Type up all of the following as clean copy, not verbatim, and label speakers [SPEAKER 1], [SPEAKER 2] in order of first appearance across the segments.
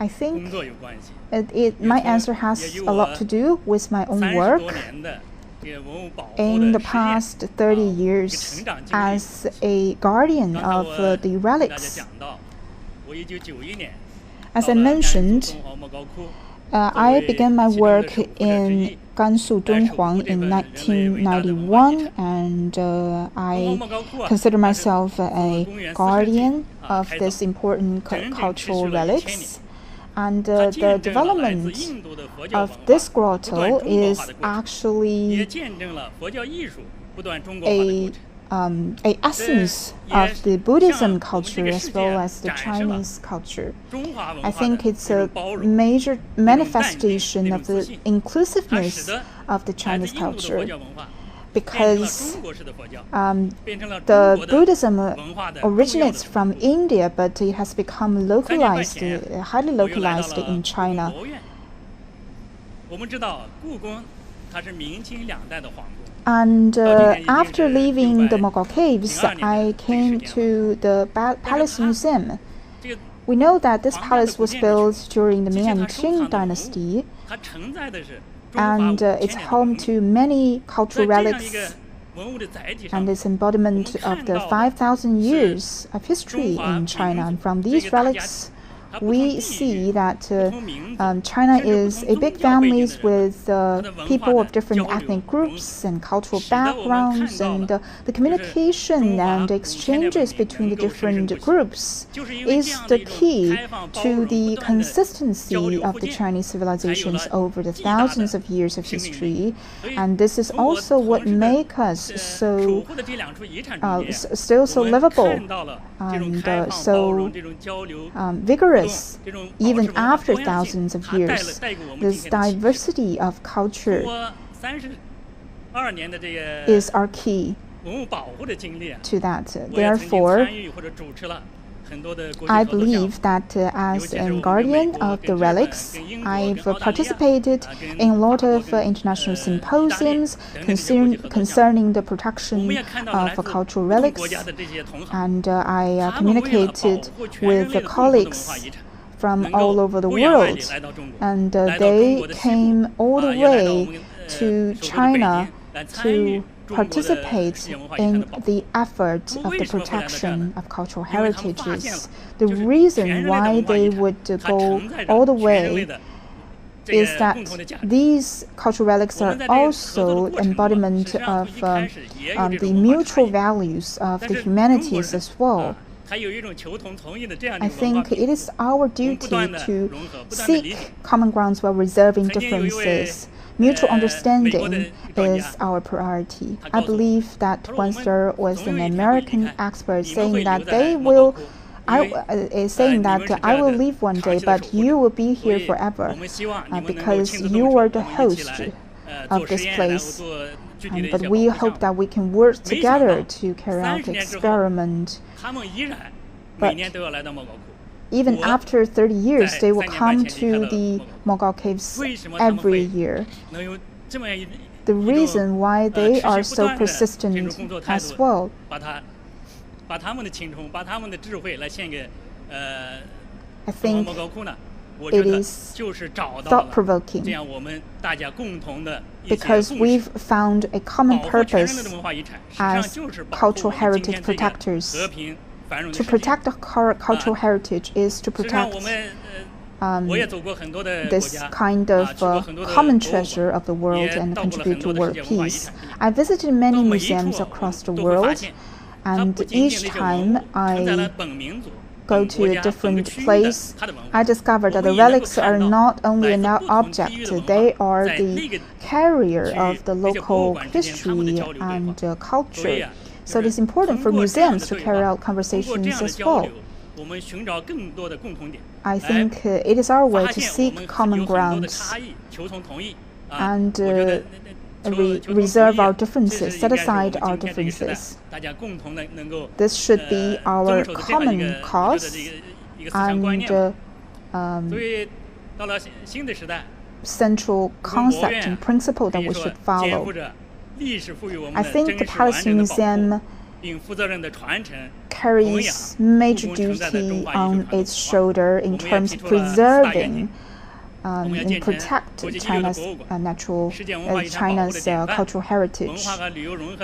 [SPEAKER 1] I think my answer has a lot to do with my own work. In the past 30 years, as a guardian of the relics, as I mentioned, I began my work in Gansu Donghuang in 1991, and I consider myself a guardian of this important cultural relics. And the development of this grotto is actually a essence of the Buddhism culture as well as the Chinese culture. I think it's a major manifestation of the inclusiveness of the Chinese culture, because the Buddhism originates from India, but it has become localized, highly localized in China. And after leaving the Mogao Caves, I came to the Palace Museum. We know that this palace was built during the Ming and Qing dynasty, and it's home to many cultural relics and is embodiment of the 5,000 years of history in China. And from these relics, we see that China is a big family with people of different ethnic groups and cultural backgrounds, and the communication and exchanges between the different groups is the key to the consistency of the Chinese civilizations over the thousands of years of history. And this is also what makes us so still so livable and so vigorous even after thousands of years. This diversity of culture is our key to that. Therefore, I believe that as a guardian of the relics, I've participated in a lot of international symposiums concerning the protection of cultural relics, and I communicated with the colleagues from all over the world, and they came all the way to China to participate in the effort of the protection of cultural heritages. The reason why they would go all the way is that these cultural relics are also embodiment of the mutual values of the humanities as well. I think it is our duty to seek common grounds while reserving differences. Mutual understanding is our priority. I believe that once there was an American expert saying that I will leave one day, but you will be here forever because you are the host of this place. But we hope that we can work together to carry out the experiment. But even after 30 years, they will come to the Mogao Caves every year. The reason why they are so persistent as well, I think it is thought-provoking, because we've found a common purpose as cultural heritage protectors. To protect the cultural heritage is to protect this kind of common treasure of the world and contribute to world peace. I visited many museums across the world, and each time I go to a different place, I discover that the relics are not only an object, they are the carrier of the local history and culture. So it is important for museums to carry out conversations as well. I think it is our way to seek common grounds and reserve our differences, set aside our differences. This should be our common cause and central concept and principle that we should follow. I think the Palace Museum carries major duty on its shoulder in terms of preserving and protect China's China's cultural heritage.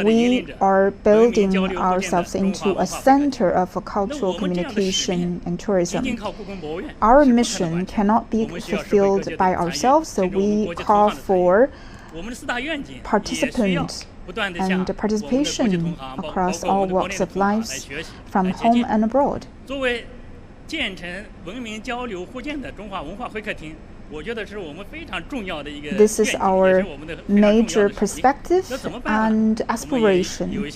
[SPEAKER 1] We are building ourselves into a center of cultural communication and tourism. Our mission cannot be fulfilled by ourselves, so we call for participants and participation across all walks of life, from home and abroad. This is our major perspective and aspiration.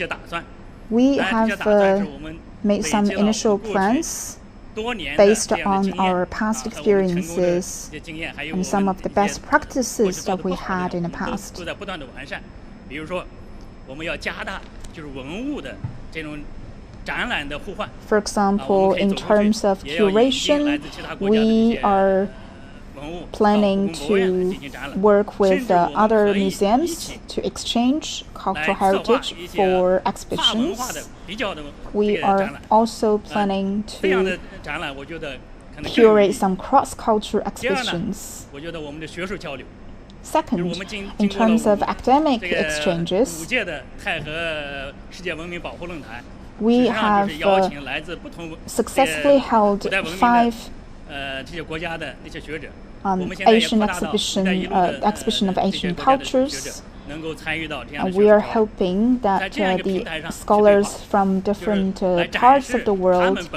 [SPEAKER 1] We have made some initial plans based on our past experiences and some of the best practices that we had in the past. For example, in terms of curation, we are planning to work with other museums to exchange cultural heritage for exhibitions. We are also planning to curate some cross-cultural exhibitions. Second, in terms of academic exchanges, we have successfully held 5 Asian exhibition of Asian cultures. We are hoping that the scholars from different parts of the world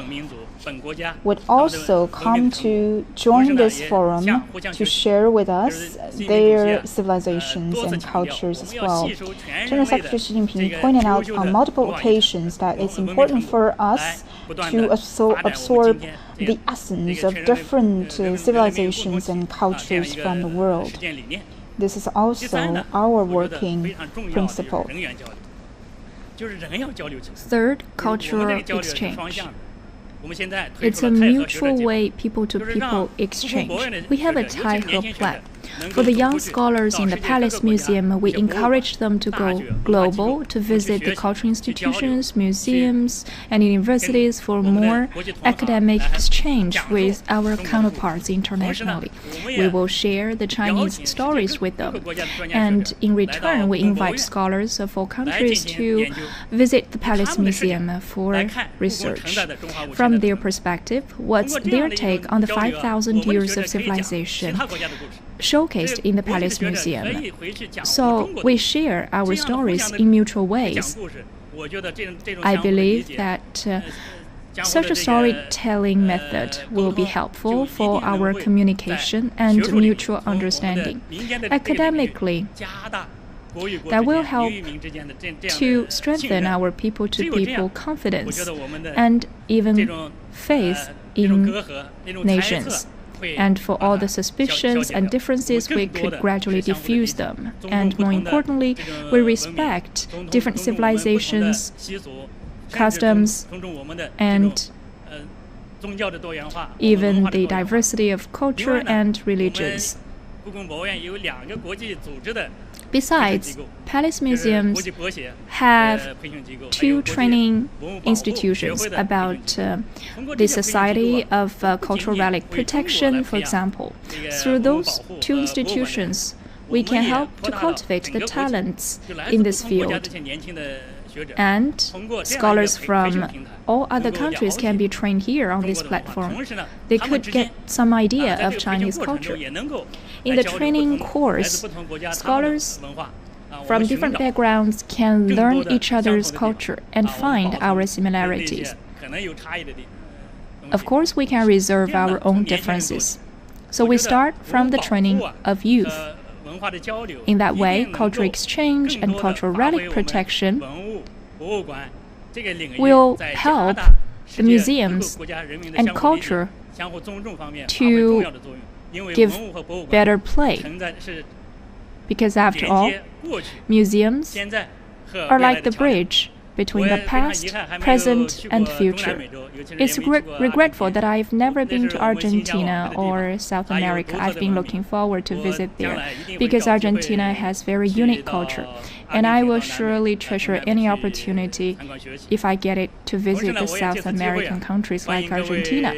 [SPEAKER 1] would also come to join this forum to share with us their civilizations and cultures as well. General Secretary Xi Jinping pointed out on multiple occasions that it's important for us to absorb the essence of different civilizations and cultures from the world. This is also our working principle.
[SPEAKER 2] Third, cultural exchange. It's a mutual way people-to-people exchange. We have a Taihe plan. For the young scholars in the Palace Museum, we encourage them to go global, to visit the cultural institutions, museums, and universities for more academic exchange with our counterparts internationally. We will share the Chinese stories with them. And in return, we invite scholars of all countries to visit the Palace Museum for research. From their perspective, what's their take on the 5,000 years of civilization showcased in the Palace Museum? So we share our stories in mutual ways. I believe that such a storytelling method will be helpful for our communication and mutual understanding. Academically, that will help to strengthen our people-to-people confidence and even faith in nations. And for all the suspicions and differences, we could gradually diffuse them. And more importantly, we respect different civilizations, customs, and even the diversity of culture and religions. Besides, Palace Museums have 2 training institutions about the Society of Cultural Relic Protection, for example. Through those 2 institutions, we can help to cultivate the talents in this field. And scholars from all other countries can be trained here on this platform. They could get some idea of Chinese culture. In the training course, scholars from different backgrounds can learn each other's culture and find our similarities. Of course, we can reserve our own differences. So we start from the training of youth. In that way, cultural exchange and cultural relic protection will help the museums and culture to give better play. Because after all, museums are like the bridge between the past, present, and future. It's regretful that I've never been to Argentina or South America. I've been looking forward to visit there because Argentina has very unique culture, and I will surely treasure any opportunity if I get it to visit the South American countries like Argentina.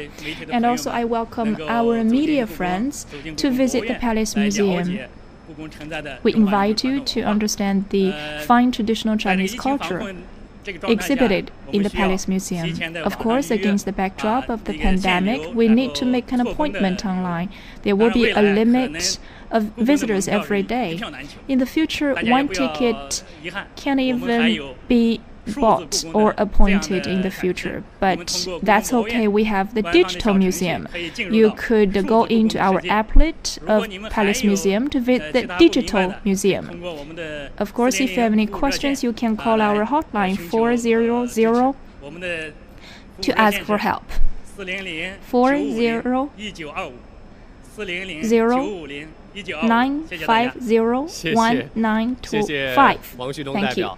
[SPEAKER 2] And also I welcome our media friends to visit the Palace Museum. We invite you to understand the fine traditional Chinese culture exhibited in the Palace Museum. Of course, against the backdrop of the pandemic, we need to make an appointment online. There will be a limit of visitors every day. In the future, one ticket can't even be bought or appointed in the future, but that's okay. We have the digital museum. You could go into our applet of Palace Museum to visit the digital museum. Of course, if you have any questions, you can call our hotline 400 to ask for help. 400-950-1925. Thank you.